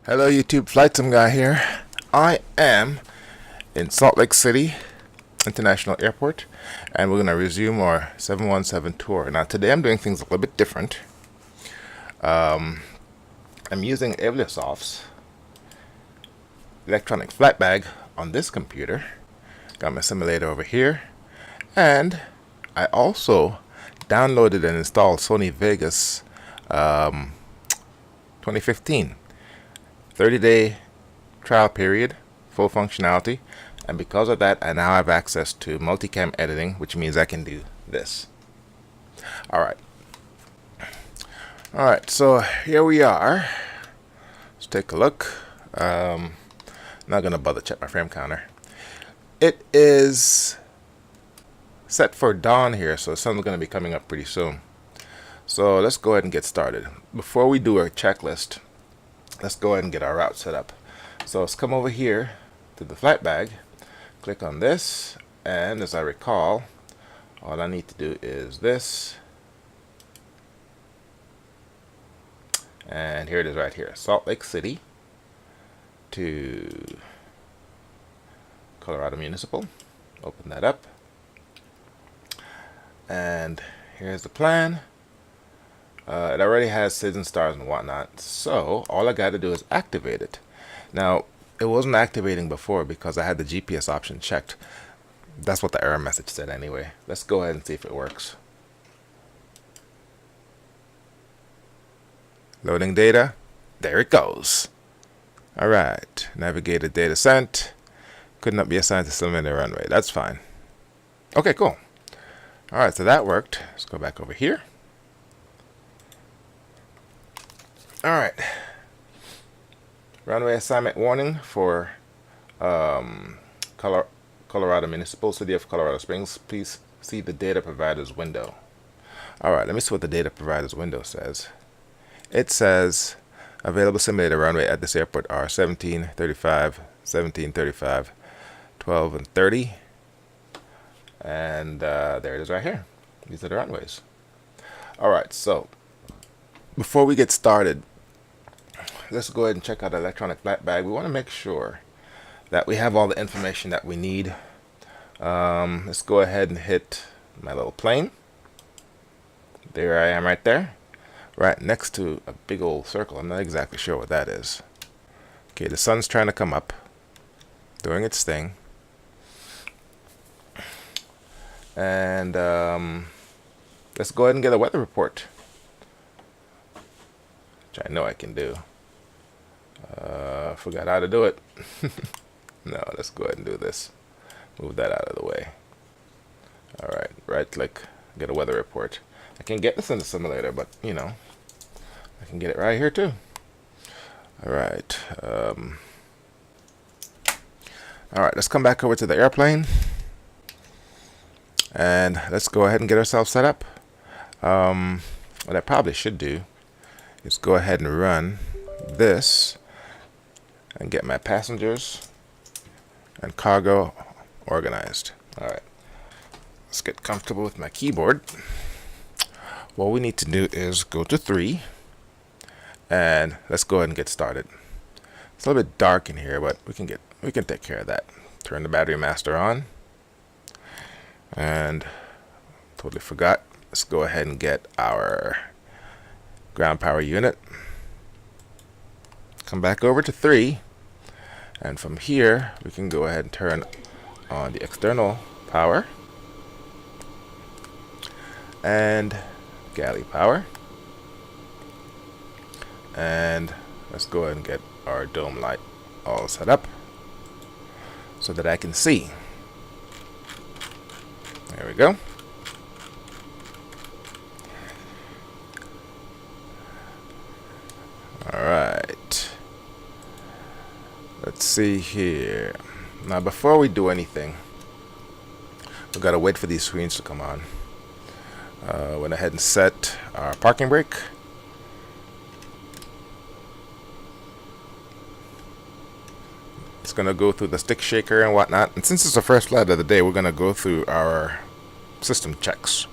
Hello YouTube, Flightsimguy here. I am in Salt Lake City International Airport and we're going to resume our 717 tour. Now today I'm doing things a little bit different. I'm using Aivlasoft's Electronic Flight Bag on this computer. Got my simulator over here, and I also downloaded and installed Sony Vegas 2015 30-day trial period, full functionality, and because of that I now have access to multicam editing, which means I can do this. Alright, so here we are. Let's take a look. I'm not gonna bother check my frame counter. It is set for dawn here, so the sun's gonna be coming up pretty soon. So let's go ahead and get started. Before we do our checklist, let's go ahead and get our route set up. So let's come over here to the flight bag, click on this, and as I recall, all I need to do is this, and here it is right here, Salt Lake City to Colorado Municipal. Open that up, and here's the plan. It already has SIDS and stars and whatnot, so all I got to do is activate it. Now, it wasn't activating before because I had the GPS option checked. That's what the error message said anyway. Let's go ahead and see if it works. Loading data. There it goes. Alright, navigated data sent. Could not be assigned to simulator runway. That's fine. Okay, cool. Alright, so that worked. Let's go back over here. Alright, runway assignment warning for Colorado Municipal, City of Colorado Springs. Please see the data providers window. Alright, let me see what the data providers window says. It says available simulator runway at this airport are 17, 35, 17, 35, 12, and 30. And there it is right here. These are the runways. Alright, so before we get started, let's go ahead and check out the electronic flight bag. We want to make sure that we have all the information that we need. Let's go ahead and hit my little plane. There I am right there, right next to a big old circle. I'm not exactly sure what that is. Okay, the sun's trying to come up, doing its thing. And let's go ahead and get a weather report, which I know I can do. Forgot how to do it. No, let's go ahead and do this. Move that out of the way. Alright, right click, get a weather report. I can get this in the simulator, but you know, I can get it right here too. Alright, let's come back over to the airplane and let's go ahead and get ourselves set up. What I probably should do is go ahead and run this and get my passengers and cargo organized. Alright, let's get comfortable with my keyboard. What we need to do is go to 3 and let's go ahead and get started. It's a little bit dark in here, but we can take care of that. Turn the battery master on, and totally forgot, let's go ahead and get our ground power unit. Come back over to 3, and from here we can go ahead and turn on the external power and galley power, and let's go ahead and get our dome light all set up so that I can see. There we go. Alright, let's see here. Now before we do anything, we've got to wait for these screens to come on. Went ahead and set our parking brake. It's going to go through the stick shaker and whatnot, and since it's the first flight of the day, we're going to go through our system checks.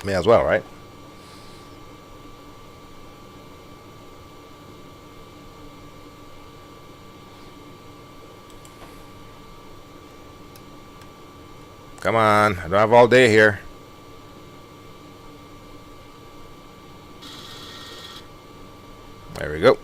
May as well, right? Come on, I don't have all day here. There we go.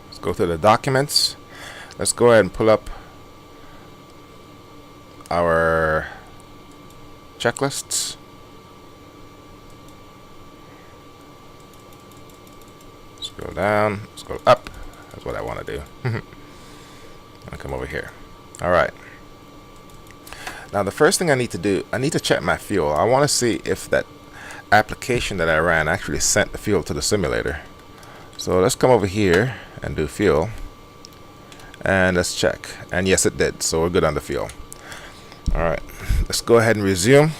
Let's go through the documents. Let's go ahead and pull up our checklists. Scroll down, scroll up. That's what I want to do. I'll come over here. All right. Now the first thing I need to do, I need to check my fuel. I want to see if that application that I ran actually sent the fuel to the simulator. So let's come over here and do fuel. And let's check. And yes, it did. So we're good on the fuel. All right. Let's go ahead and resume.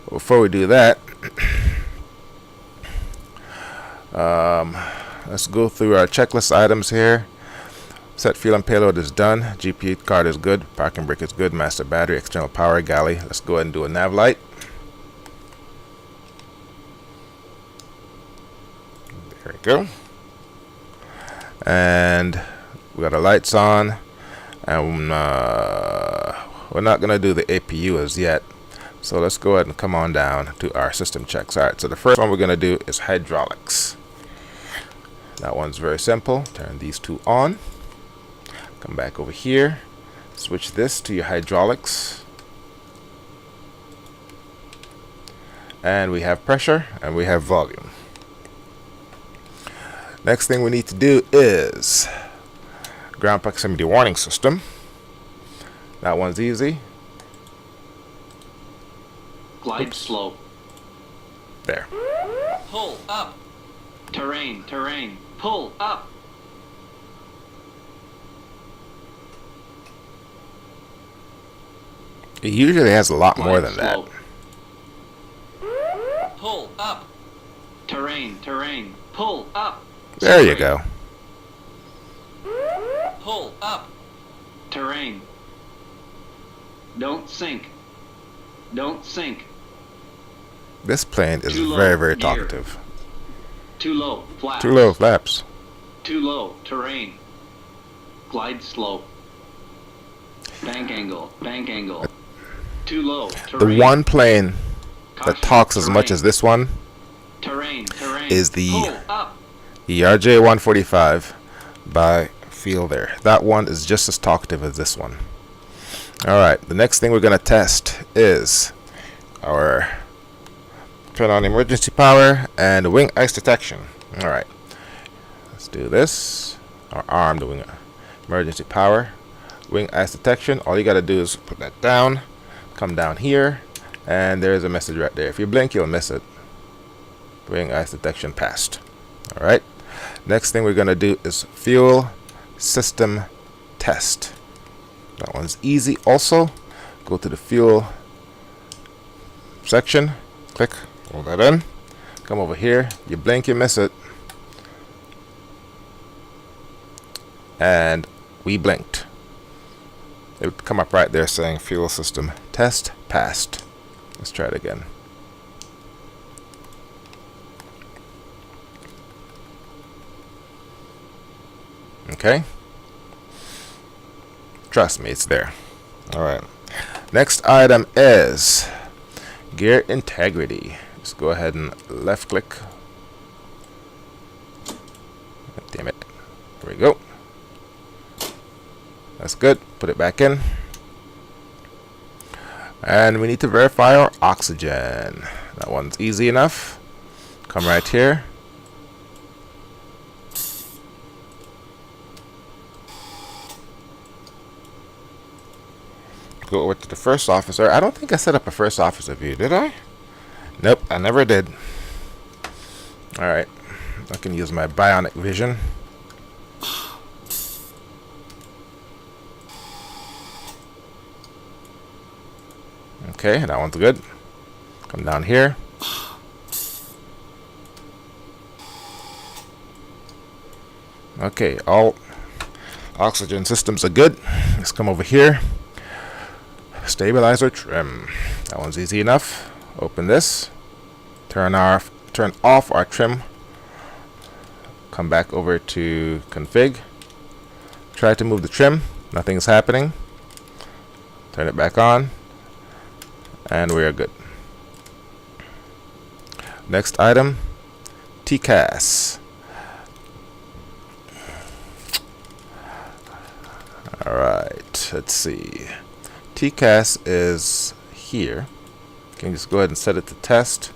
Before we do that, let's go through our checklist items here. Set fuel and payload is done. GPU card is good. Parking brake is good. Master battery, external power galley. Let's go ahead and do a nav light. There we go. And we got our lights on. And we're not going to do the APU as yet. So let's go ahead and come on down to our system checks. Alright, so the first one we're going to do is hydraulics. That one's very simple. Turn these two on. Come back over here. Switch this to your hydraulics. And we have pressure and we have volume. Next thing we need to do is ground proximity warning system. That one's easy. Glide slope. There. Pull up. Terrain, terrain. Pull up. It usually has a lot more than slope. that. Pull up. Terrain, terrain. Pull up. There you go. Pull up. Terrain. Don't sink. Don't sink. This plane is Too low, very, very gear. talkative. Too low. Flaps. Too low flaps. Too low. Terrain. Glide slope. Bank angle. Bank angle. Too low. Terrain. The one plane that Caution, talks as much terrain. as this one Terrain. Terrain. is the Pull up. ERJ 145 by Feel There. That one is just as talkative as this one. Alright, the next thing we're going to test is our turn on emergency power and wing ice detection. Alright, let's do this. Our arm doing emergency power, wing ice detection. All you got to do is put that down, come down here, and there's a message right there. If you blink, you'll miss it. Wing ice detection passed. Alright, next thing we're going to do is fuel system test. That one's easy also. Go to the fuel section, click, roll that in, come over here, you blink, you miss it, and we blinked. It would come up right there saying fuel system test passed. Let's try it again. Okay. Trust me, it's there. Alright. Next item is gear integrity. Let's go ahead and left click. Damn it. There we go. That's good. Put it back in. And we need to verify our oxygen. That one's easy enough. Come right here. Go over to the first officer. I don't think I set up a first officer view, did I? Nope, I never did. Alright, I can use my bionic vision. Okay, that one's good. Come down here. Okay, all Oxygen systems are good. Let's come over here. Stabilizer trim. That one's easy enough. Open this. Turn off our trim. Come back over to config. Try to move the trim. Nothing's happening. Turn it back on. And we are good. Next item. TCAS. Alright, let's see. TCAS is here. You can just go ahead and set it to test.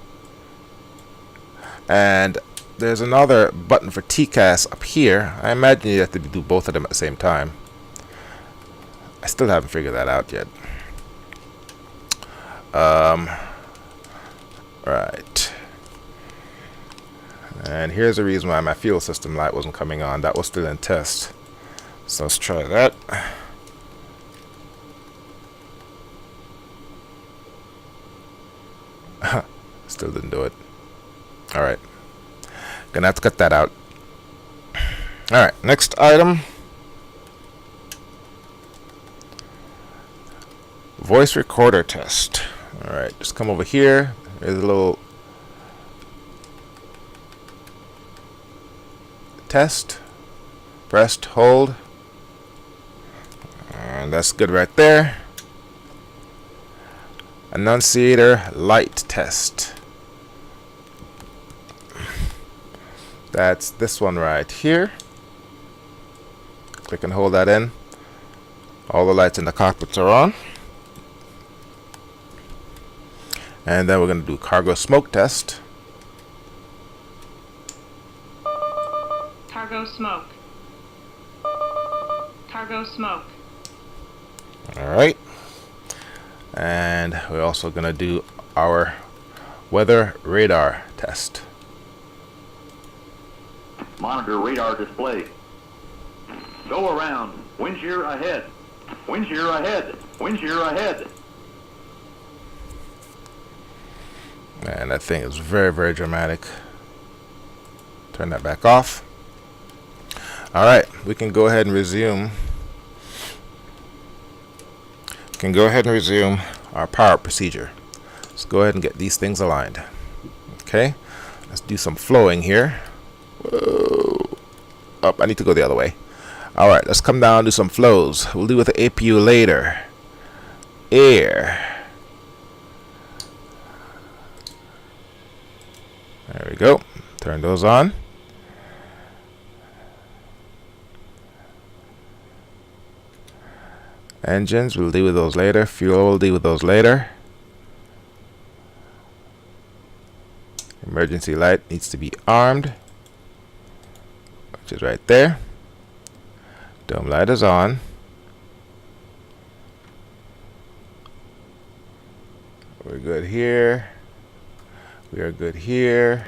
And there's another button for TCAS up here. I imagine you have to do both of them at the same time. I still haven't figured that out yet. Right. And here's the reason why my fuel system light wasn't coming on. That was still in test. So let's try that. Still didn't do it. Alright. Gonna have to cut that out. Alright, next item. Voice recorder test. Alright, just come over here. There's a little test. Press, hold. And that's good right there. Annunciator light test. That's this one right here. Click and hold that in. All the lights in the cockpits are on. And then we're going to do cargo smoke test. Cargo smoke. Cargo smoke. Alright. And we're also going to do our weather radar test. Monitor radar display. Go around. Wind shear ahead. Wind shear ahead. Wind shear ahead. Man, that thing is very, very dramatic. Turn that back off. Alright, we can go ahead and resume. Our power procedure. Let's go ahead and get these things aligned. Okay, let's do some flowing here. Whoa. Oh, I need to go the other way. Alright, let's come down and do some flows. We'll do with the APU later. Air. There we go. Turn those on. Engines, we'll deal with those later. Fuel, we'll deal with those later. Emergency light needs to be armed, which is right there. Dome light is on. We're good here. We are good here.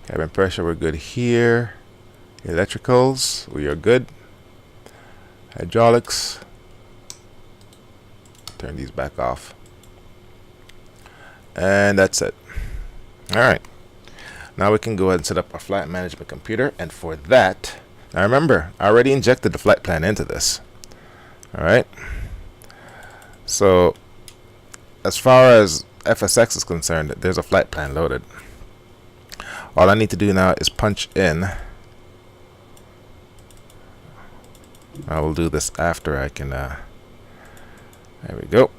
Cabin pressure, we're good here. Electricals, we are good. Hydraulics. Turn these back off. And that's it. Alright. Now we can go ahead and set up our flight management computer. And for that, now remember, I already injected the flight plan into this. Alright. So, as far as FSX is concerned, there's a flight plan loaded. All I need to do now is punch in. I will do this after I can there we go.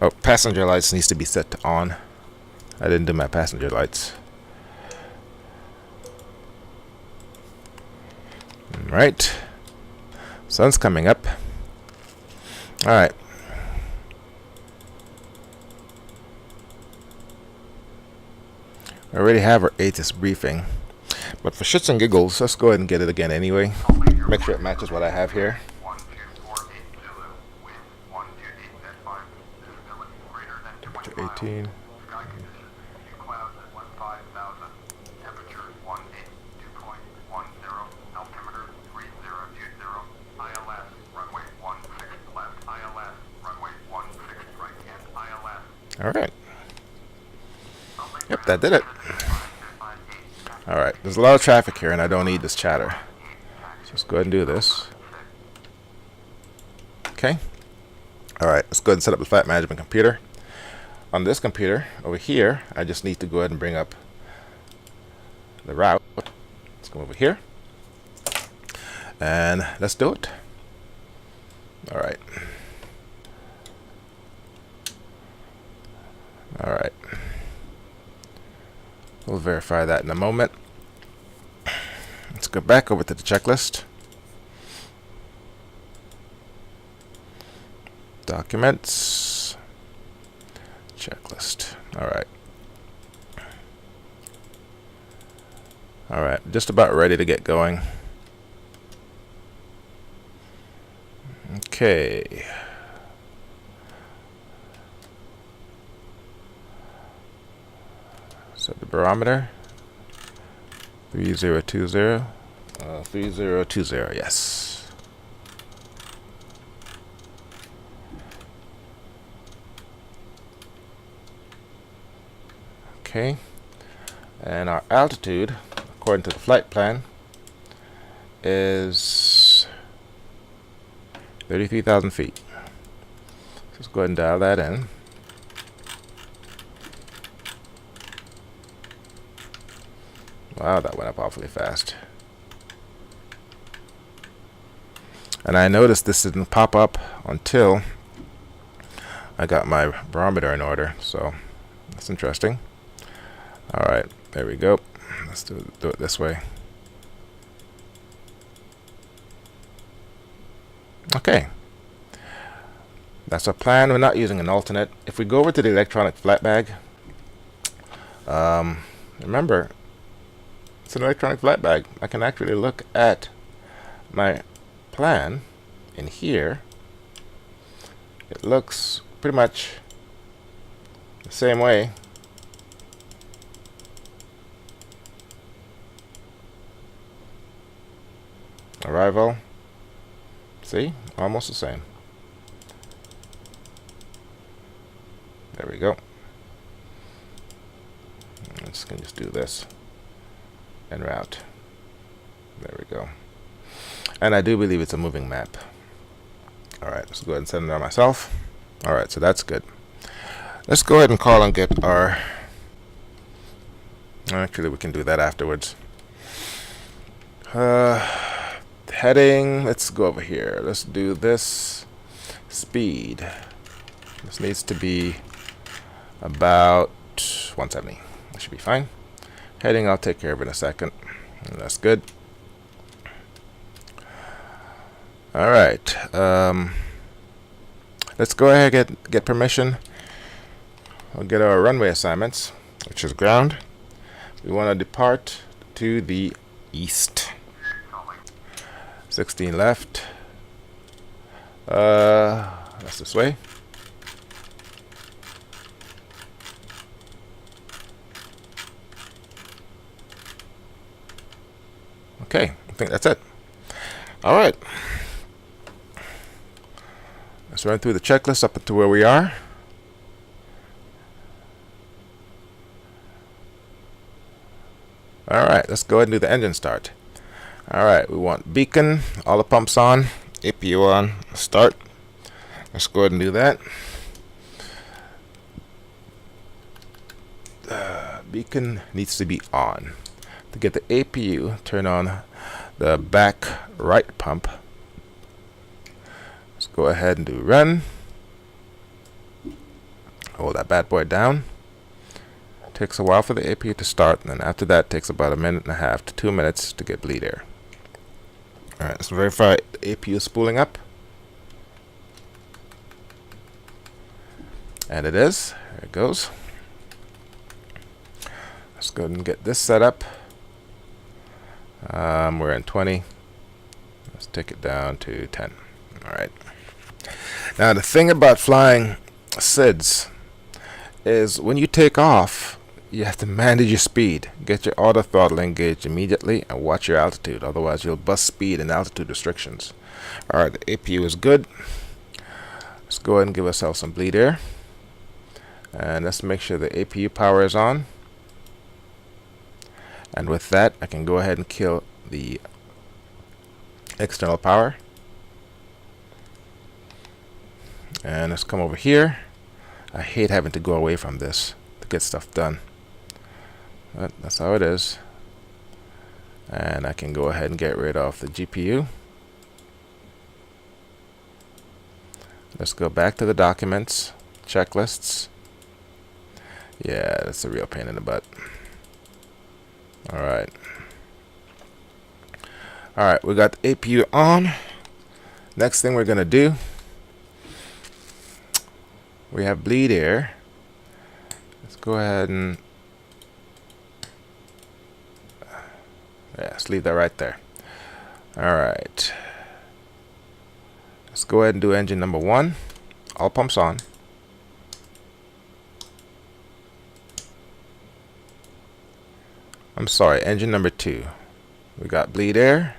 Oh, passenger lights needs to be set to on. I didn't do my passenger lights. Alright. Sun's coming up. Alright. I already have our ATIS briefing. But for shits and giggles, let's go ahead and get it again anyway. Make sure it matches what I have here. 18. Alright. Yep, that did it. Alright, there's a lot of traffic here and I don't need this chatter. Just go ahead and do this. Okay. Alright, let's go ahead and set up the flight management computer. On this computer over here, I just need to go ahead and bring up the route. Let's come over here and let's do it. Alright. Alright. We'll verify that in a moment. Let's go back over to the checklist. Documents. Checklist. Alright. Alright, just about ready to get going. Okay. Set the barometer. 3020. 3020, yes. Okay. And our altitude, according to the flight plan, is 33,000 feet. Let's go ahead and dial that in. Wow, that went up awfully fast. And I noticed this didn't pop up until I got my barometer in order, so that's interesting. Alright, there we go. Let's do it this way. Okay. That's our plan. We're not using an alternate. If we go over to the electronic flight bag, remember, it's an electronic flight bag. I can actually look at my plan in here. It looks pretty much the same way. Arrival. See? Almost the same. There we go. Let's just do this. En route. There we go. And I do believe it's a moving map. Alright, let's go ahead and send it on myself. Alright, so that's good. Let's go ahead and call and get our... Actually, we can do that afterwards. Heading, let's go over here. Let's do this. Speed. This needs to be about 170. That should be fine. Heading, I'll take care of it in a second. And that's good. Alright. Let's go ahead and get permission. We'll get our runway assignments, which is ground. We want to depart to the east. 16 left. That's this way. Okay, I think that's it. All right. Let's run through the checklist up to where we are. All right, let's go ahead and do the engine start. All right, we want beacon, all the pumps on, APU on, start. Let's go ahead and do that. Beacon needs to be on. To get the APU, turn on the back right pump. Let's go ahead and do run. Hold that bad boy down. Takes a while for the APU to start, and then after that takes about 1.5 to 2 minutes to get bleed air. Alright, let's verify the APU is spooling up. And it is. There it goes. Let's go ahead and get this set up. We're in 20. Let's take it down to 10. Alright. Now the thing about flying SIDS is when you take off, you have to manage your speed. Get your auto throttle engaged immediately and watch your altitude. Otherwise you'll bust speed and altitude restrictions. Alright, the APU is good. Let's go ahead and give ourselves some bleed air. And let's make sure the APU power is on. And with that, I can go ahead and kill the external power. And let's come over here. I hate having to go away from this to get stuff done, but that's how it is. And I can go ahead and get rid of the GPU. Let's go back to the documents, checklists. Yeah, that's a real pain in the butt. Alright. Alright, we got the APU on. Next thing we're going to do, we have bleed air. Let's go ahead and let's leave that right there. Alright. Let's go ahead and do engine number 1. All pumps on. I'm sorry, engine number 2. We got bleed air.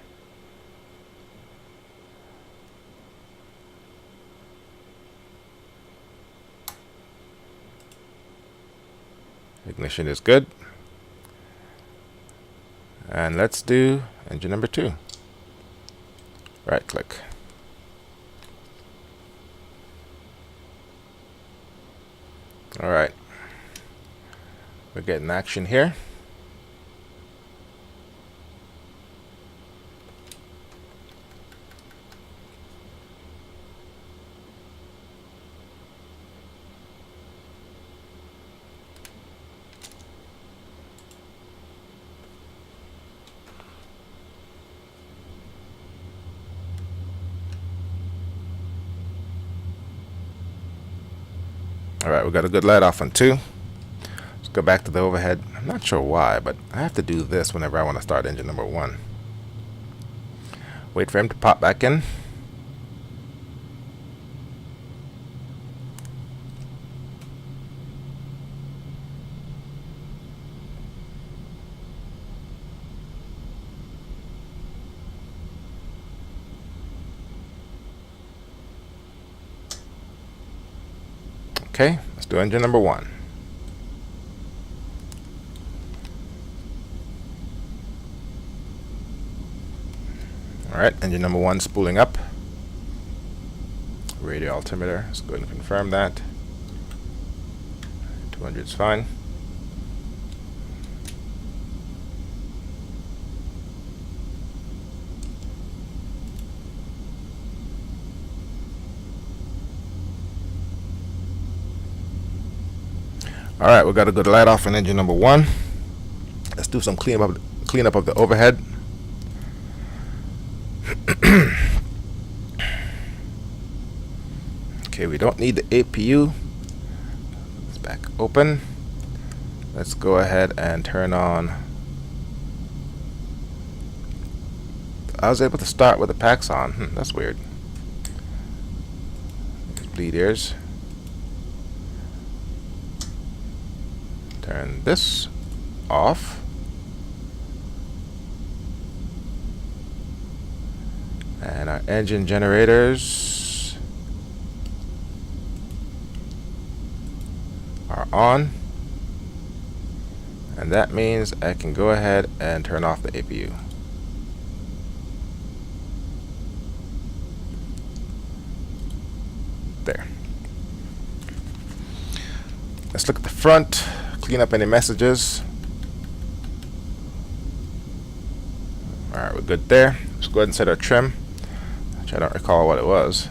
Ignition is good. And let's do engine number 2. Right click. Alright. We're getting action here. Alright, we got a good light off on 2. Let's go back to the overhead. I'm not sure why, but I have to do this whenever I want to start engine number 1. Wait for him to pop back in. Okay, let's do engine number 1. Alright, engine number 1 spooling up. Radio altimeter, let's go ahead and confirm that. 200 is fine. Alright, we got a good light off on engine number 1. Let's do some cleanup of the overhead. Okay, we don't need the APU. It's back open. Let's go ahead and turn on. I was able to start with the packs on. That's weird. Bleed ears. Turn this off. And our engine generators are on. And that means I can go ahead and turn off the APU. There. Let's look at the front. Clean up any messages. Alright, we're good there. Let's go ahead and set our trim, which I don't recall what it was.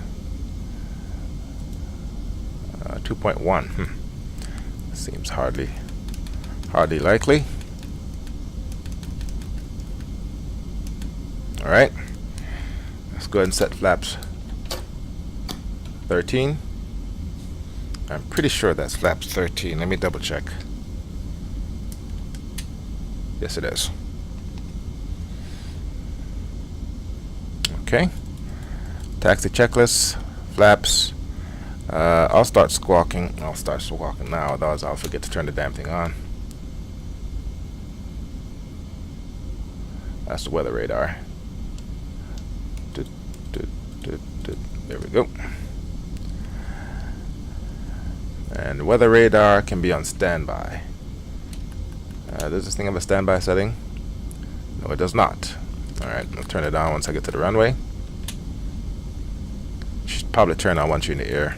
2.1. Seems hardly likely. Alright. Let's go ahead and set flaps 13. I'm pretty sure that's flaps 13. Let me double check. Yes, it is. Okay. Taxi checklist, flaps. I'll start squawking. I'll start squawking now, otherwise I'll forget to turn the damn thing on. That's the weather radar. There we go. And the weather radar can be on standby. Does this thing have a standby setting? No, it does not. Alright, I'll turn it on once I get to the runway. Should probably turn on once you're in the air.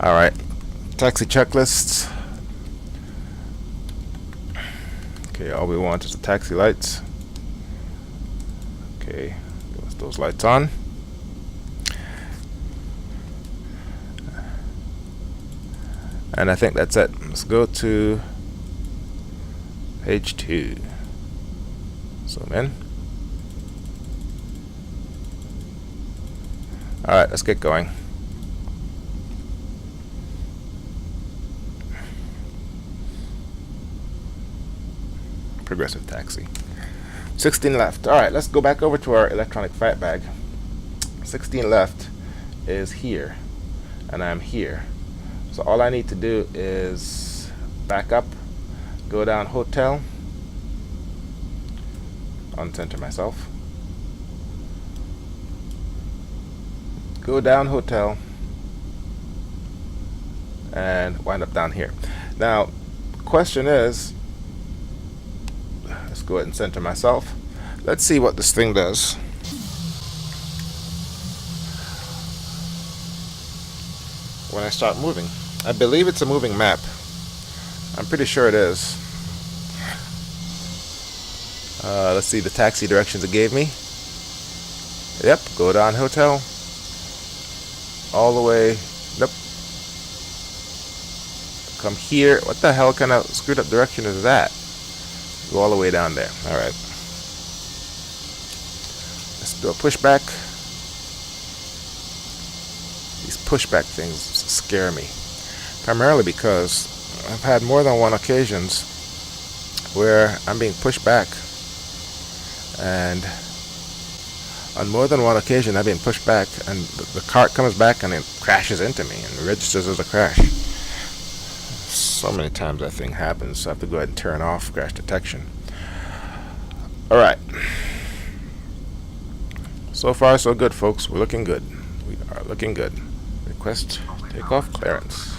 Alright, taxi checklists. Okay, all we want is the taxi lights. Okay, give us those lights on. And I think that's it. Let's go to page 2. Zoom in. Alright, let's get going. Progressive taxi. 16 left. Alright, let's go back over to our electronic flight bag. 16 left is here, and I'm here. So all I need to do is back up, go down hotel, uncenter myself, go down hotel, and wind up down here. Now, question is, let's go ahead and center myself. Let's see what this thing does. When I start moving, I believe it's a moving map. I'm pretty sure it is. Let's see the taxi directions it gave me. Yep, go down hotel, all the way. Yep. Come here. What the hell kind of screwed up direction is that? Go all the way down there. All right. Let's do a pushback. These pushback things scare me, primarily because I've had more than one occasions where I'm being pushed back, and on more than one occasion I've been pushed back, and the cart comes back and it crashes into me and registers as a crash. So many times that thing happens, so I have to go ahead and turn off crash detection. Alright, so far so good, folks. We're looking good. We are looking good. Request takeoff clearance.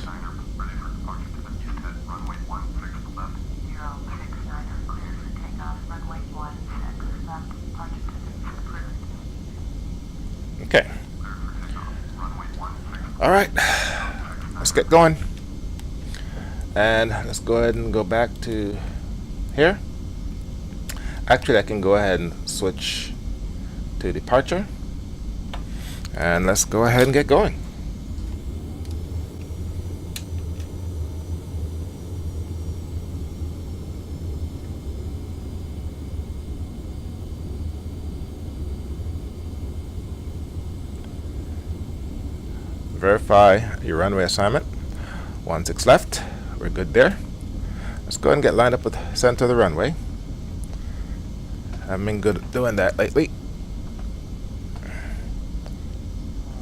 Okay. Alright, let's get going. And let's go ahead and go back to here. Actually, I can go ahead and switch to departure. And let's go ahead and get going. Verify your runway assignment. 16 left. We're good there. Let's go ahead and get lined up with the center of the runway. I've been good at doing that lately.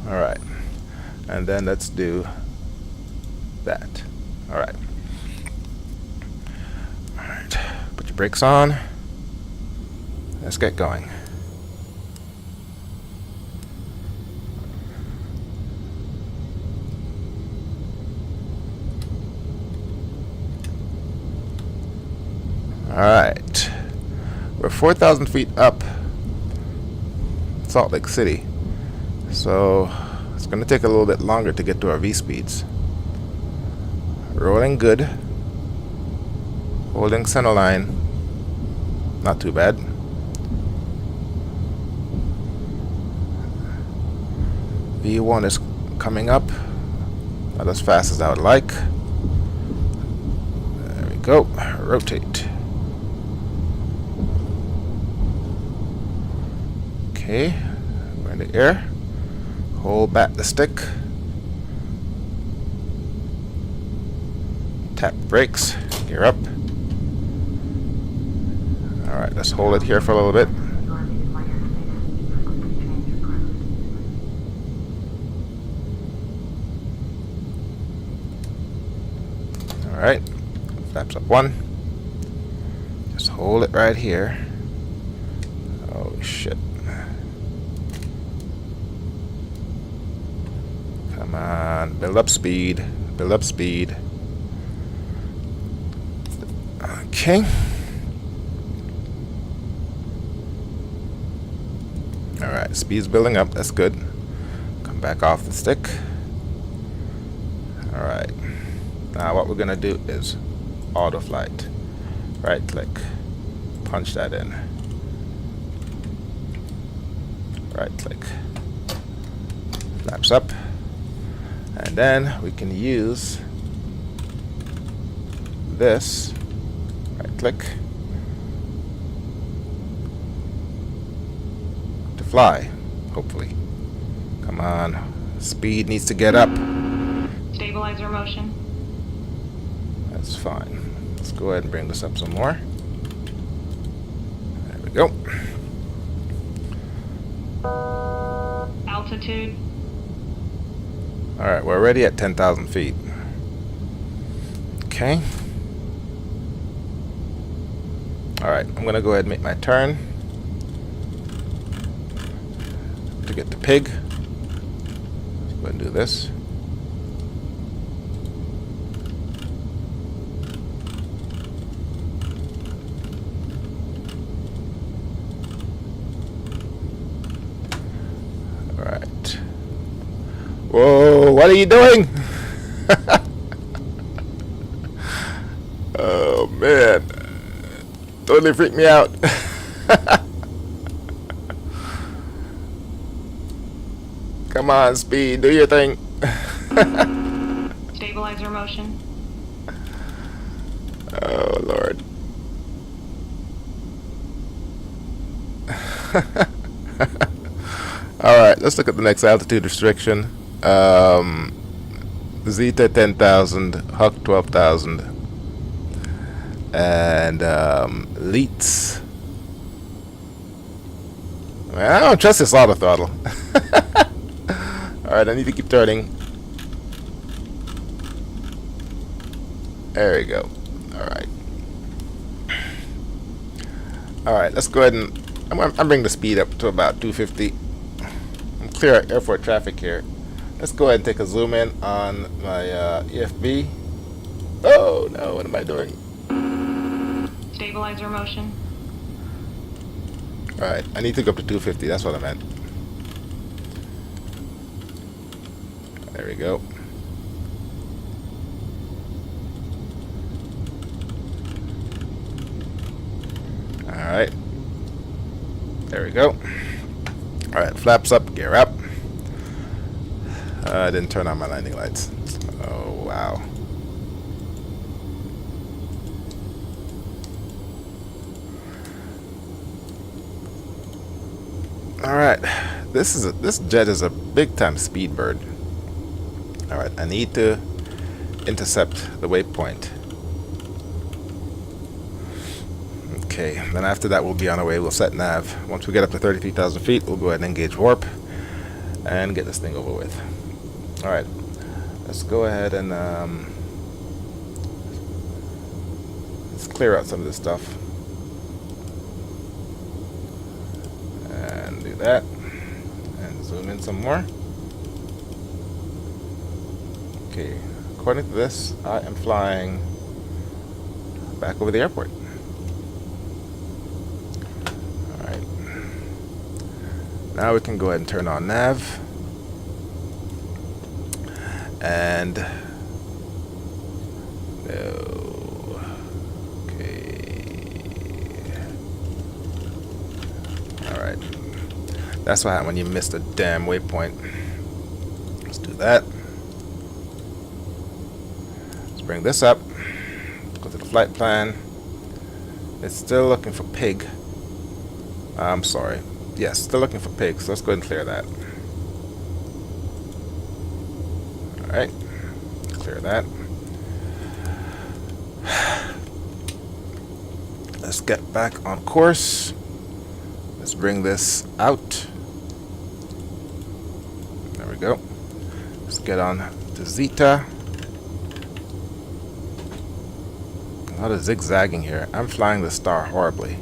Alright. And then let's do that. Alright. Alright. Put your brakes on. Let's get going. Alright, we're 4,000 feet up Salt Lake City, so it's going to take a little bit longer to get to our V-speeds. Rolling good, holding center line, not too bad. V1 is coming up, not as fast as I would like. There we go, rotate. Okay, we're in the air. Hold back the stick. Tap brakes. Gear up. Alright, let's hold it here for a little bit. Alright, flaps up 1. Just hold it right here. Oh shit. Come on, build up speed, build up speed. Okay. Alright, speed's building up. That's good. Come back off the stick. Alright. Now what we're going to do is auto flight. Right click. Punch that in. Right click. Flaps up. And then we can use this. Right click. To fly. Hopefully. Come on. Speed needs to get up. Stabilizer motion. That's fine. Let's go ahead and bring this up some more. There we go. Altitude. Alright, we're already at 10,000 feet. Okay. Alright, I'm going to go ahead and make my turn to get the pig. Let's go ahead and do this. Alright. Whoa, what are you doing? Oh man. Totally freaked me out. Come on, speed, do your thing. Stabilizer motion. Oh Lord. Alright, let's look at the next altitude restriction. Zeta 10,000, Huck 12,000, and Leets. Man, I don't trust this auto throttle. Alright, I need to keep turning. There we go. Alright. Alright, let's go ahead and I'm bringing the speed up to about 250. I'm clear at airport traffic here. Let's go ahead and take a zoom in on my EFB. Oh no, what am I doing? Stabilizer motion. Alright, I need to go up to 250, that's what I meant. There we go. Alright. There we go. Alright, flaps up, gear up. I didn't turn on my landing lights. Oh, wow. Alright, this jet is a big time speed bird. Alright, I need to intercept the waypoint. Okay, then after that we'll be on our way. We'll set nav. Once we get up to 33,000 feet, we'll go ahead and engage warp and get this thing over with. Alright, let's go ahead and let's clear out some of this stuff. And do that. And zoom in some more. Okay, according to this, I am flying back over the airport. Alright. Now we can go ahead and turn on nav. And no. Okay. Alright. That's what happens when you miss the damn waypoint. Let's do that. Let's bring this up. Go to the flight plan. It's still looking for pig. I'm sorry. Yes, still looking for pig, so let's go ahead and clear that. Alright, clear that. Let's get back on course. Let's bring this out. There we go. Let's get on to Zeta. A lot of zigzagging here. I'm flying the star horribly.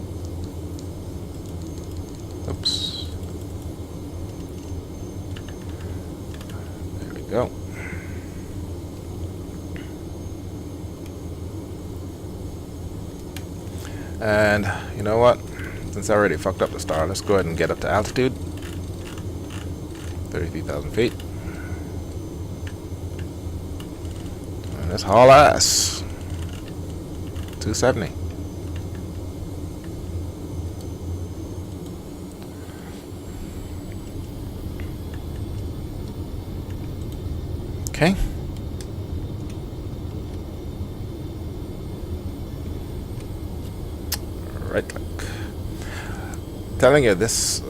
Oops. There we go. And you know what? Since I already fucked up the star, let's go ahead and get up to altitude. 33,000 feet. And let's haul ass. 270. Okay. Right click. Telling you this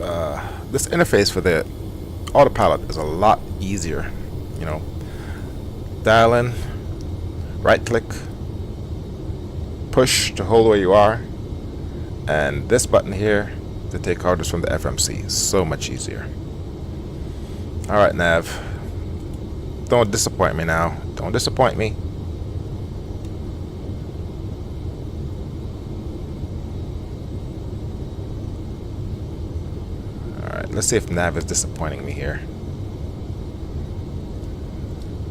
this interface for the autopilot is a lot easier. You know, dial in, right click, push to hold where you are, and this button here to take orders from the FMC. So much easier. All right, Nav. Don't disappoint me now. Don't disappoint me. Alright, let's see if Nav is disappointing me here.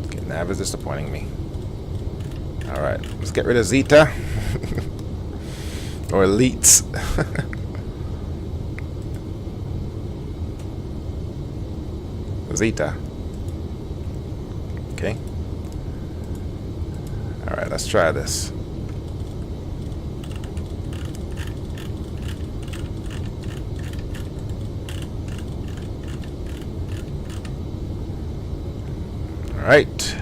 Okay, Nav is disappointing me. Alright, let's get rid of Zeta. Or Elites. Zeta. Okay. Alright, let's try this. Alright.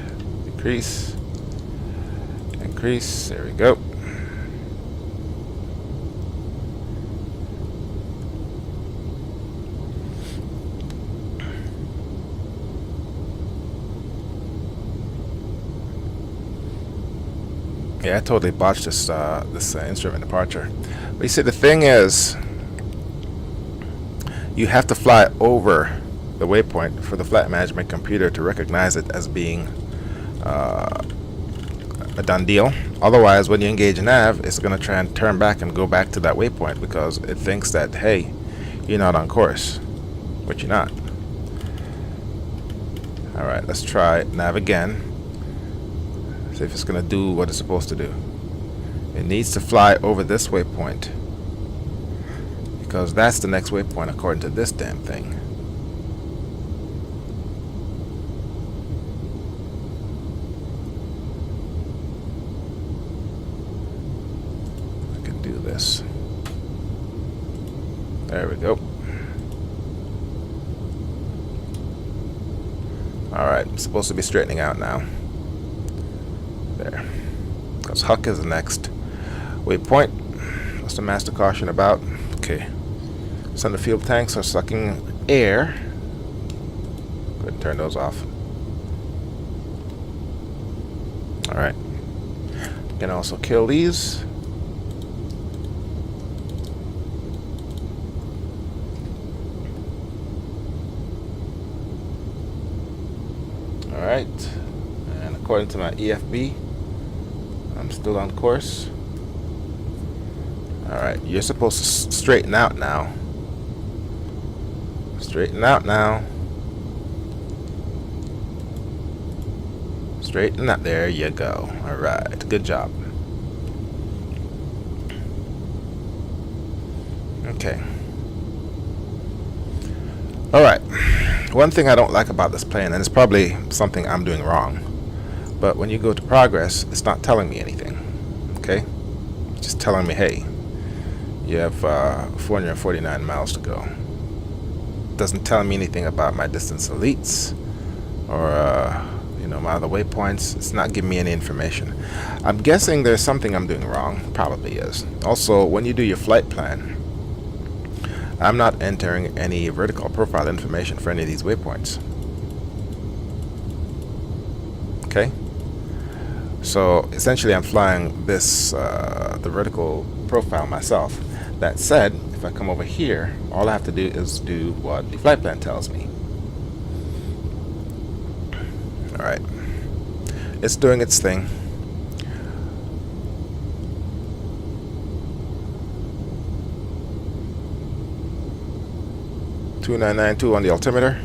Decrease. Increase. There we go. Yeah, I totally botched this instrument departure. But you see, the thing is, you have to fly over the waypoint for the flight management computer to recognize it as being a done deal. Otherwise, when you engage nav, it's going to try and turn back and go back to that waypoint because it thinks that, hey, you're not on course, but you're not. All right, let's try nav again. See if it's going to do what it's supposed to do. It needs to fly over this waypoint because that's the next waypoint according to this damn thing. I can do this. There we go. Alright, it's supposed to be straightening out now. There. Because Huck is the next waypoint. What's the master caution about? Okay. Center fuel tanks are sucking air. Go ahead and turn those off. Alright. You can also kill these. Alright. And according to my EFB, I'm still on course. Alright, you're supposed to straighten out now. Straighten out now. Straighten out. There you go. Alright, good job. Okay. Alright. One thing I don't like about this plane, and it's probably something I'm doing wrong, but when you go to progress, it's not telling me anything. Okay? It's just telling me, hey, you have 449 miles to go. It doesn't tell me anything about my distance elites or my other waypoints. It's not giving me any information. I'm guessing there's something I'm doing wrong. Probably is. Also, when you do your flight plan, I'm not entering any vertical profile information for any of these waypoints. Okay? So essentially I'm flying this, the vertical profile myself. That said, if I come over here, all I have to do is do what the flight plan tells me. Alright. It's doing its thing. $2992 on the altimeter.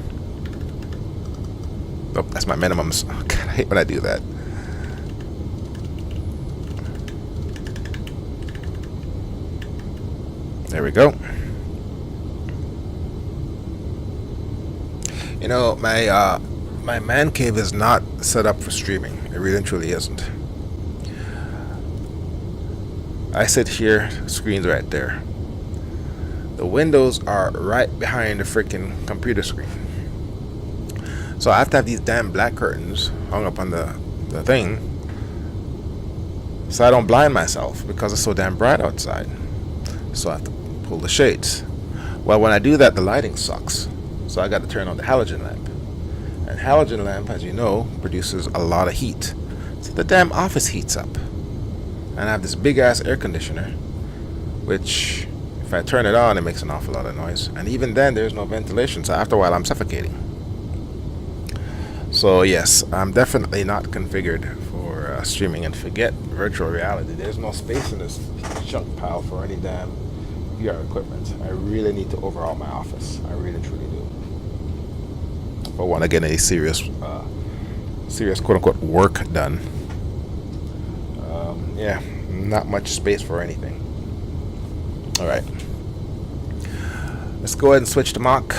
Oh, that's my minimums. Oh, God, I hate when I do that. There we go. You know, my man cave is not set up for streaming. It really and truly isn't. I sit here, screen's right there. The windows are right behind the freaking computer screen. So I have to have these damn black curtains hung up on the thing so I don't blind myself because it's so damn bright outside. So I have to pull the shades. Well, when I do that, the lighting sucks. So I got to turn on the halogen lamp. And halogen lamp, as you know, produces a lot of heat. So the damn office heats up. And I have this big ass air conditioner, which if I turn it on, it makes an awful lot of noise. And even then, there's no ventilation. So after a while, I'm suffocating. So yes, I'm definitely not configured for streaming. And forget virtual reality. There's no space in this junk pile for any damn VR equipment. I really need to overhaul my office. I really truly do. If I want to get any serious quote-unquote work done. Yeah, not much space for anything. All right. Let's go ahead and switch to Mach.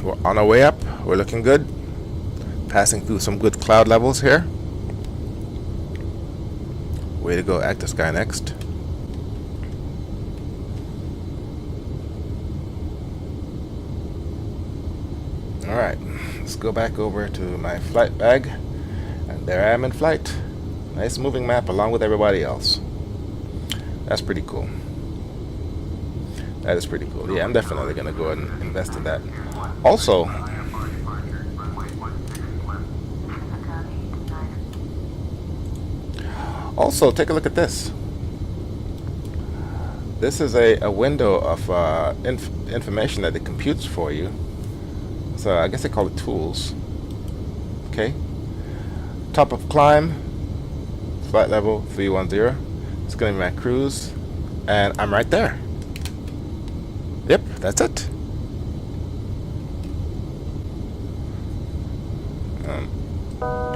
We're on our way up. We're looking good. Passing through some good cloud levels here. Way to go, Active Sky next. Alright, let's go back over to my flight bag. And there I am in flight. Nice moving map along with everybody else. That's pretty cool. That is pretty cool. Yeah, I'm definitely going to go ahead and invest in that. Also, take a look at this. This is a window of information that it computes for you. So I guess they call it tools. Okay. Top of climb, flight level 310. It's going to be my cruise, and I'm right there. Yep, that's it.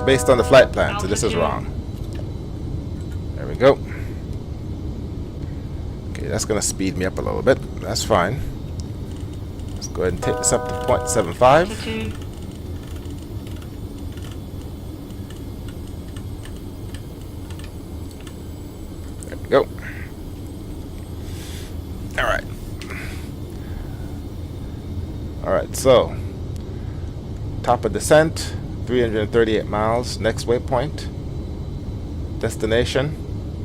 Based on the flight plan, so this is wrong. There we go. Okay, that's going to speed me up a little bit. That's fine. Let's go ahead and take this up to 0.75. Altitude. There we go. Alright. Alright, so top of descent, 338 miles. Next waypoint. Destination.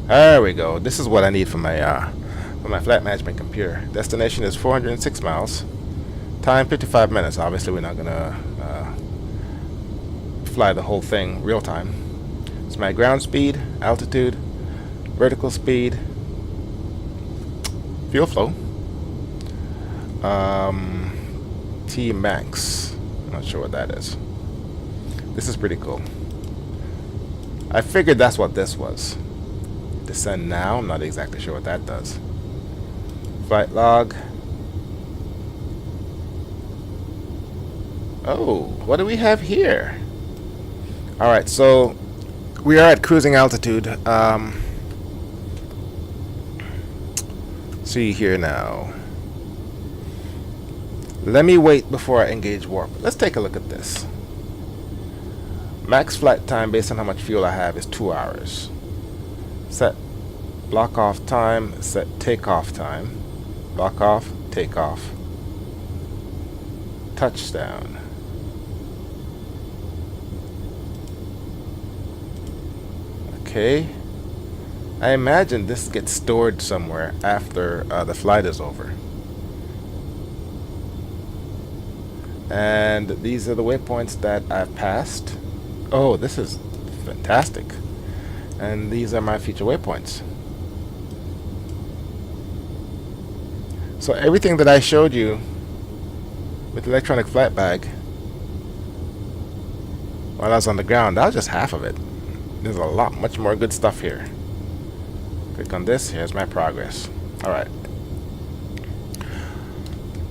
There we go. This is what I need for my flight management computer. Destination is 406 miles. Time 55 minutes. Obviously, we're not gonna fly the whole thing real time. It's my ground speed, altitude, vertical speed, fuel flow, T max. I'm not sure what that is. This is pretty cool. I figured that's what this was. Descend now. I'm not exactly sure what that does. Flight log. Oh, what do we have here? Alright, so we are at cruising altitude. See here now. Let me wait before I engage warp. Let's take a look at this. Max flight time based on how much fuel I have is 2 hours. Set block off time, set takeoff time. Block off, take off. Touchdown. Okay. I imagine this gets stored somewhere after the flight is over. And these are the waypoints that I've passed. Oh, this is fantastic. And these are my future waypoints. So everything that I showed you with the electronic flight bag while I was on the ground, that was just half of it. There's a lot much more good stuff here. Click on this. Here's my progress. Alright.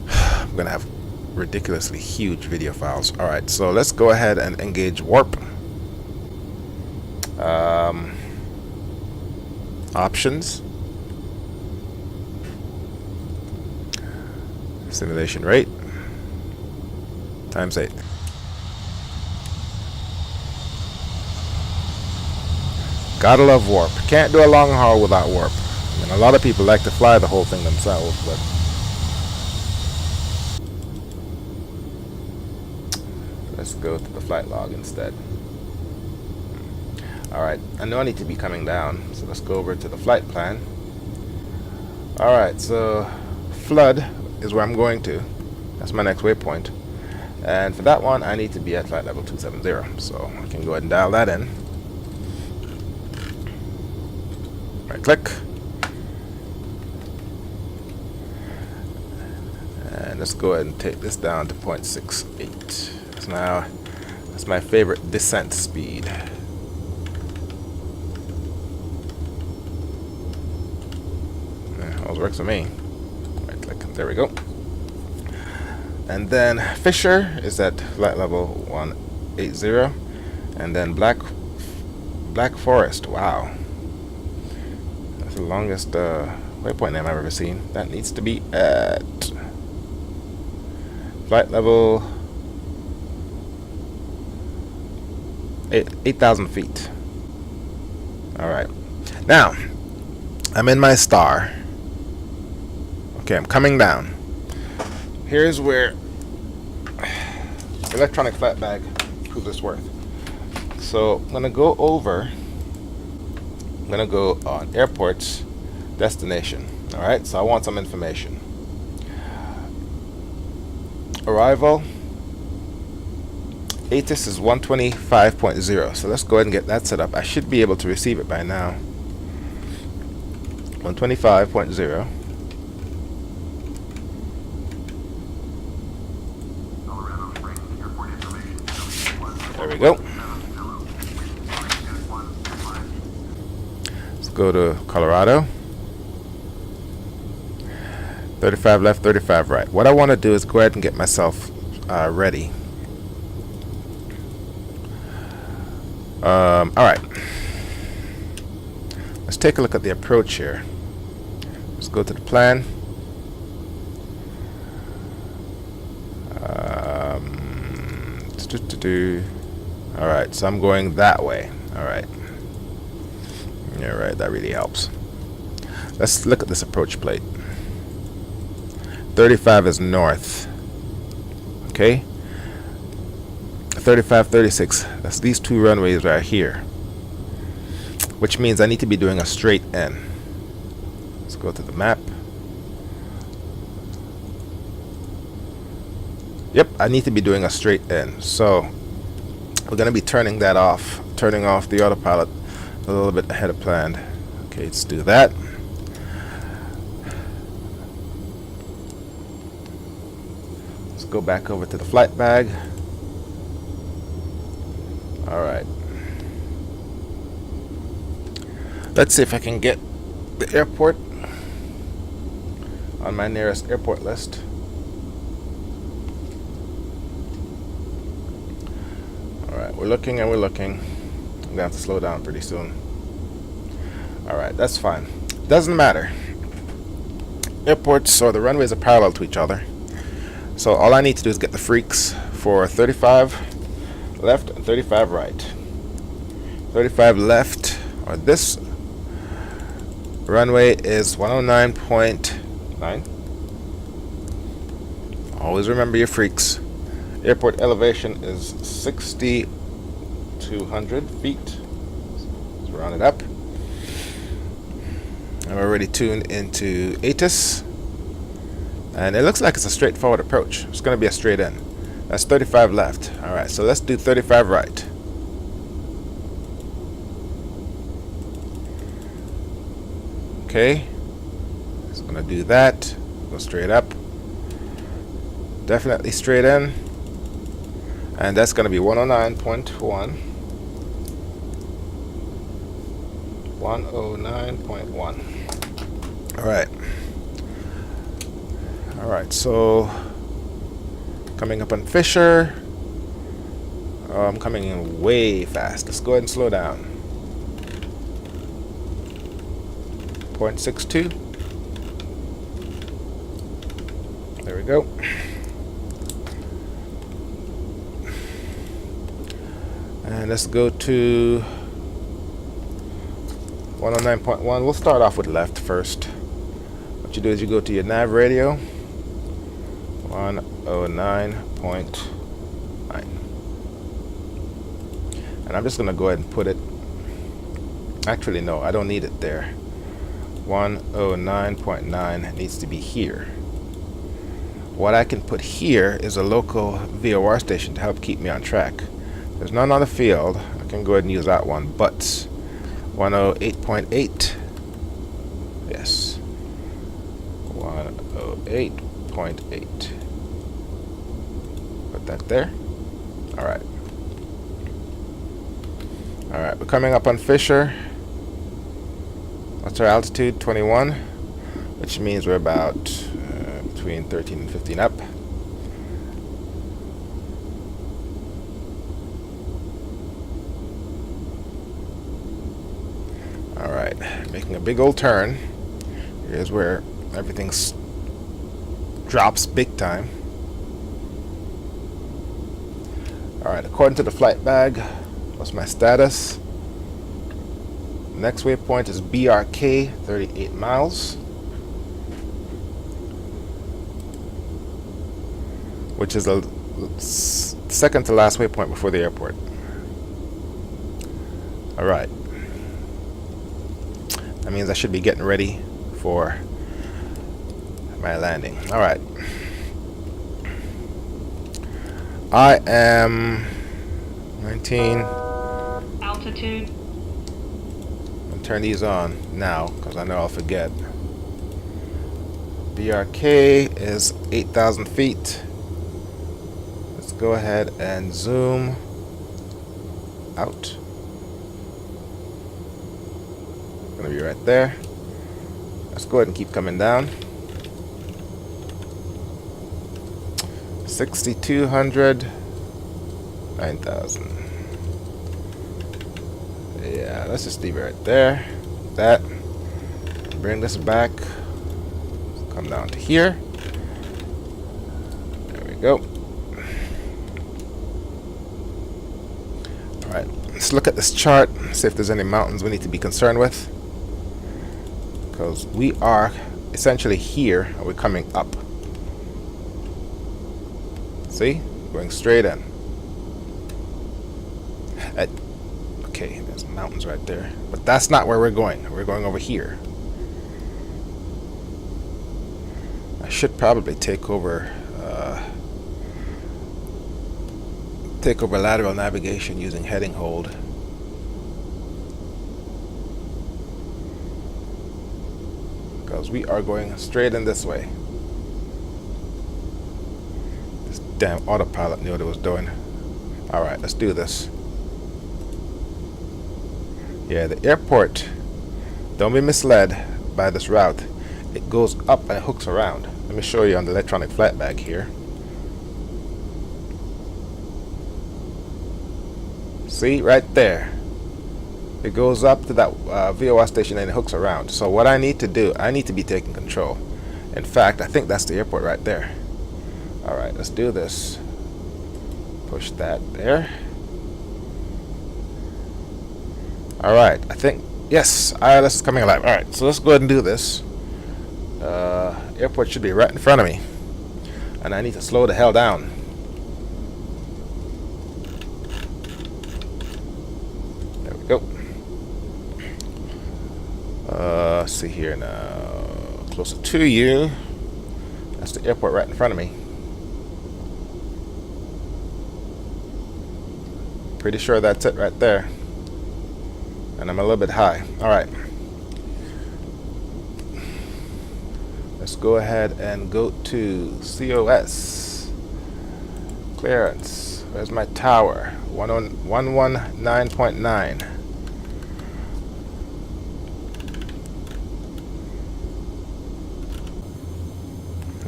I'm gonna have ridiculously huge video files. Alright, so let's go ahead and engage warp. Options. Simulation rate times 8. Gotta love warp. Can't do a long haul without warp. I mean, a lot of people like to fly the whole thing themselves, but let's go to the flight log instead. Alright, I know I need to be coming down, so let's go over to the flight plan. Alright, so flood is where I'm going to. That's my next waypoint. And for that one, I need to be at flight level 270. So I can go ahead and dial that in. Right click. And let's go ahead and take this down to 0.68. Now, that's my favorite descent speed. Always works for me. Right click. There we go. And then Fisher is at flight level 180. And then Black Forest. Wow. That's the longest waypoint name I've ever seen. That needs to be at flight level 8,000 feet. Alright. Now, I'm in my star. Okay, I'm coming down. Here's where electronic flight bag proves its worth. So I'm gonna go over. I'm gonna go on airports, destination. All right. So I want some information. Arrival. ATIS is 125.0. So let's go ahead and get that set up. I should be able to receive it by now. 125.0. There we go. Let's go to Colorado. 35 left, 35 right. What I want to do is go ahead and get myself ready. Alright. Let's take a look at the approach here. Let's go to the plan. Alright, so I'm going that way. Alright. Yeah, right, that really helps. Let's look at this approach plate. 35 is north. Okay? 35, 36. That's these two runways right here. Which means I need to be doing a straight in. Let's go to the map. Yep, I need to be doing a straight in. So we're going to be turning that off. Turning off the autopilot a little bit ahead of plan. Okay, let's do that. Let's go back over to the flight bag. Alright. Let's see if I can get the airport on my nearest airport list. Alright, we're looking and we're looking. I'm gonna have to slow down pretty soon. Alright, that's fine. Doesn't matter. Airports or the runways are parallel to each other. So all I need to do is get the freaks for 35 left and 35 right. 35 left, or this runway is 109.9. Always remember your freaks. Airport elevation is 6,200 feet. Let's round it up. I'm already tuned into ATIS. And it looks like it's a straightforward approach. It's going to be a straight in. That's 35 left. Alright, so let's do 35 right. Okay. Just going to do that. Go straight up. Definitely straight in. And that's going to be 109.1. 109.1. Alright. Alright, so coming up on Fisher. I'm coming in way fast. Let's go ahead and slow down. 0.62. There we go. And let's go to 109.1. We'll start off with left first. What you do is you go to your nav radio, 109.9. And I'm just going to go ahead and put it. Actually, no, I don't need it there. 109.9 needs to be here. What I can put here is a local VOR station to help keep me on track. There's none on the field. I can go ahead and use that one, but 108.8. Yes. 108.8. Put that there. Alright. Alright, we're coming up on Fisher. What's our altitude? 21, which means we're about between 13 and 15 up. Alright, making a big old turn. Here's where everything drops big time. Alright, according to the flight bag, what's my status? Next waypoint is BRK, 38 miles. Which is the second to last waypoint before the airport. Alright. That means I should be getting ready for my landing. Alright. I am 19. Altitude. I'll turn these on now because I know I'll forget. BRK is 8,000 feet. Let's go ahead and zoom out. Gonna be right there. Let's go ahead and keep coming down. 6,200, 9,000. Yeah, let's just leave it right there. That. Bring this back. Come down to here. There we go. Alright, let's look at this chart, see if there's any mountains we need to be concerned with. Because we are essentially here, and we're coming up. See? Going straight in. Okay, there's mountains right there. But that's not where we're going. We're going over here. I should probably take over lateral navigation using heading hold. Because we are going straight in this way. This damn autopilot knew what it was doing. Alright, let's do this. Yeah, the airport, don't be misled by this route. It goes up and it hooks around. Let me show you on the electronic flight bag here. See, right there. It goes up to that VOR station and it hooks around. So what I need to do, I need to be taking control. In fact, I think that's the airport right there. Alright, let's do this. Push that there. Alright, I think, yes, ILS is coming alive. Alright, so let's go ahead and do this. Airport should be right in front of me. And I need to slow the hell down. There we go. Let's see here now. Closer to you. That's the airport right in front of me. Pretty sure that's it right there. And I'm a little bit high. Alright. Let's go ahead and go to COS. Clearance. Where's my tower? 119.9.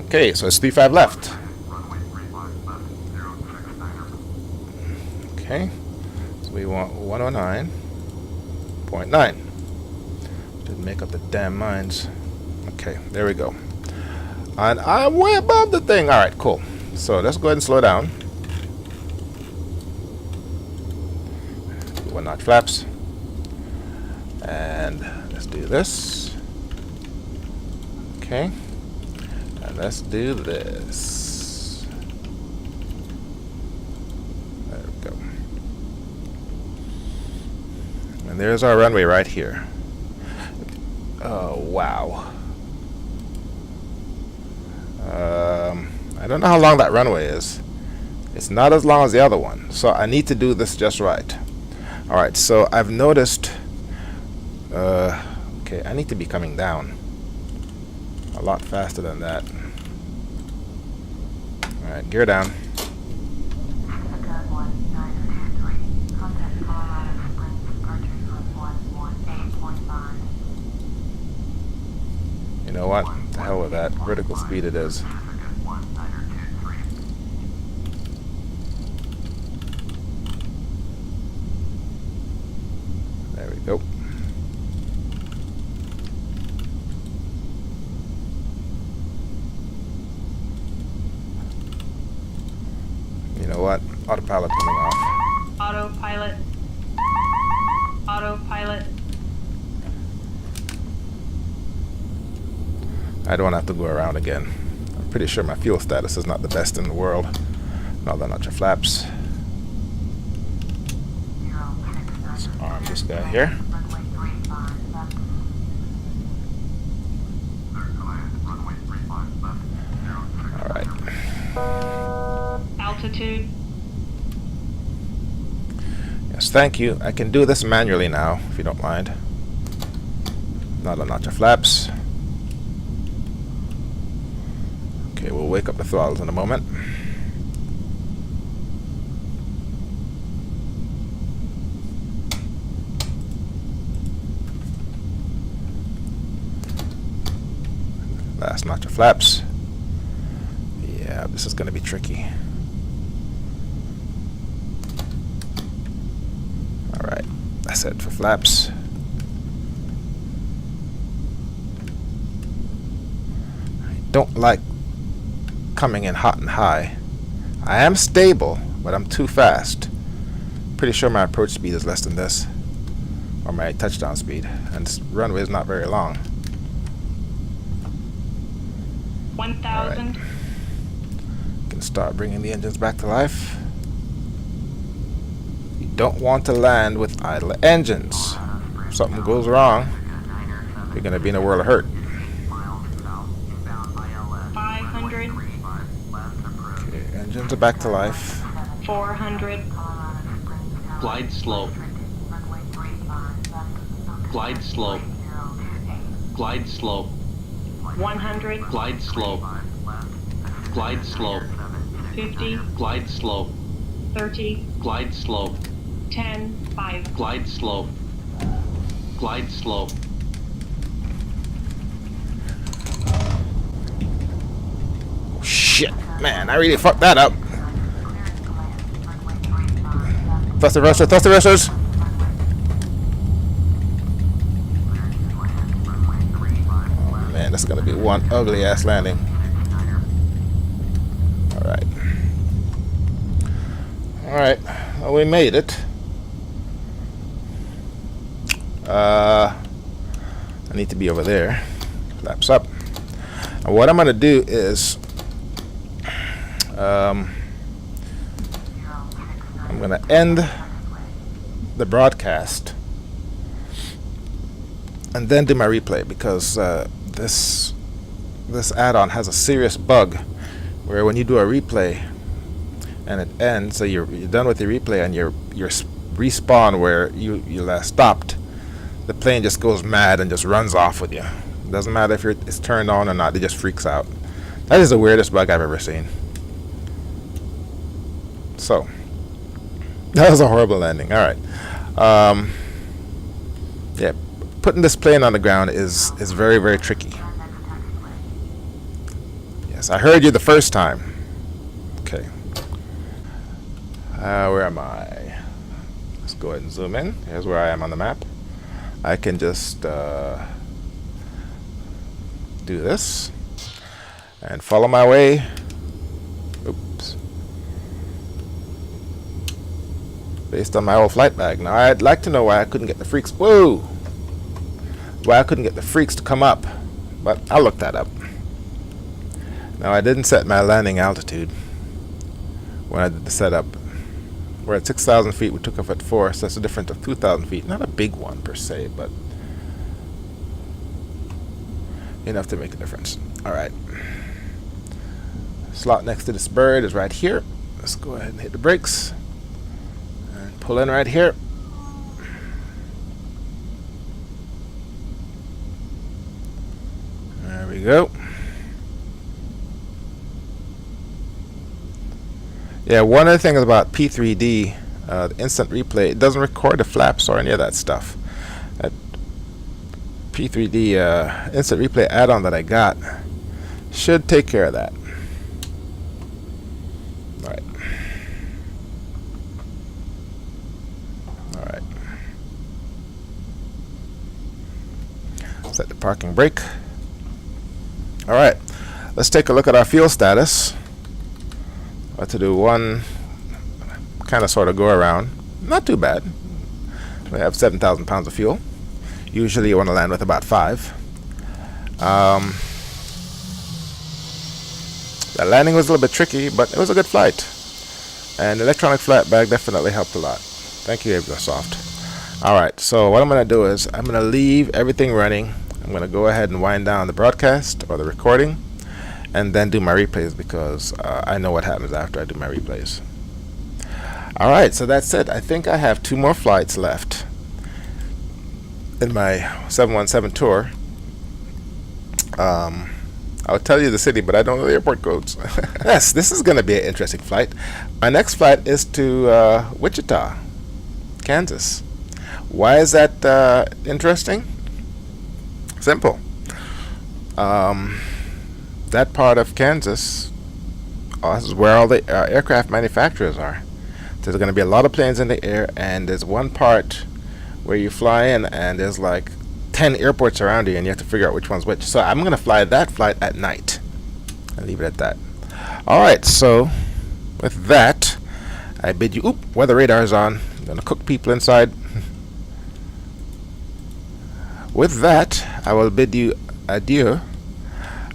Okay, so it's 35 left. Okay. So we want 109.9. Didn't make up the damn minds. Okay, there we go. And I'm way above the thing. All right, cool. So let's go ahead and slow down. 1 notch flaps. And let's do this. Okay. And let's do this. There we go. And there's our runway right here. Oh, wow. I don't know how long that runway is. It's not as long as the other one. So I need to do this just right. Alright, so I've noticed... okay, I need to be coming down a lot faster than that. Alright, gear down. You know what? The hell with that. Vertical speed it is. There we go. You know what? Autopilot coming off. Autopilot. Autopilot. I don't have to go around again. I'm pretty sure my fuel status is not the best in the world. Another notch of flaps. Let's arm this guy here. Alright. Altitude. Yes, thank you. I can do this manually now, if you don't mind. Another notch of flaps. Okay, we'll wake up the throttles in a moment. Last notch of flaps. Yeah, this is going to be tricky. Alright, that's it for flaps. I don't like coming in hot and high. I am stable, but I'm too fast. Pretty sure my approach speed is less than this, or my touchdown speed, and this runway is not very long. 1,000. Can start bringing the engines back to life. You don't want to land with idle engines. If something goes wrong, you're going to be in a world of hurt. 500. Okay, engines are back to life. 400. Glide slope. Glide slope. Glide slope. 100. Glide slope. Glide slope. 50. Glide slope. 30. Glide slope. 10. 5. Glide slope. Glide slope. Oh, shit, man, I really fucked that up. Thrust the thrusters, thrust the thrusters. Oh man, that's gonna be one ugly ass landing. Alright. Alright, well, we made it. I need to be over there. Flaps up. And what I'm gonna do is I'm gonna end the broadcast and then do my replay, because this add-on has a serious bug where when you do a replay and it ends, so you're done with the replay and you're respawn where you last stopped, the plane just goes mad and just runs off with you. It doesn't matter if it's turned on or not, it just freaks out. That is the weirdest bug I've ever seen. So that was a horrible landing. Alright. Yeah, putting this plane on the ground is very, very tricky. Yes, I heard you the first time. Okay. Where am I? Let's go ahead and zoom in. Here's where I am on the map. I can just do this. and follow my way. Oops. Based on my old flight bag. Now I'd like to know why I couldn't get the freaks. Whoa! Why I couldn't get the freaks to come up, but I'll look that up. Now I didn't set my landing altitude when I did the setup. We're at 6,000 feet. We took off at 4, so that's a difference of 2,000 feet. Not a big one per se, but enough to make a difference. All right. Slot next to this bird is right here. Let's go ahead and hit the brakes and pull in right here. There we go. Yeah, one of the things about P3D, the instant replay, it doesn't record the flaps or any of that stuff. That P3D instant replay add-on that I got should take care of that. Alright. Alright. Set the parking brake. Alright. Let's take a look at our fuel status. About to do one kind of sort of go around. Not too bad. We have 7,000 pounds of fuel. Usually you want to land with about 5. The landing was a little bit tricky, but it was a good flight. And the electronic flight bag definitely helped a lot. Thank you, Aivlasoft. Alright, so what I'm going to do is I'm going to leave everything running. I'm going to go ahead and wind down the broadcast or the recording, and then do my replays, because I know what happens after I do my replays. Alright, so that's it. I think I have 2 more flights left in my 717 tour. I'll tell you the city, but I don't know the airport codes. Yes, this is going to be an interesting flight. My next flight is to Wichita, Kansas. Why is that interesting? Simple. That part of Kansas is where all the aircraft manufacturers are. There's going to be a lot of planes in the air, and there's one part where you fly in and there's like 10 airports around you and you have to figure out which one's which. So I'm going to fly that flight at night and leave it at that. Alright, so with that, I bid you, weather radar is on. I'm going to cook people inside. With that, I will bid you adieu.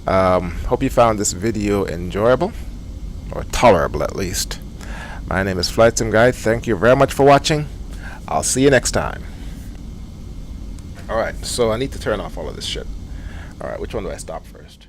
Hope you found this video enjoyable, or tolerable at least. My name is Flightsimguy. Thank you very much for watching. I'll see you next time. Alright, so I need to turn off all of this shit. Alright, which one do I stop first?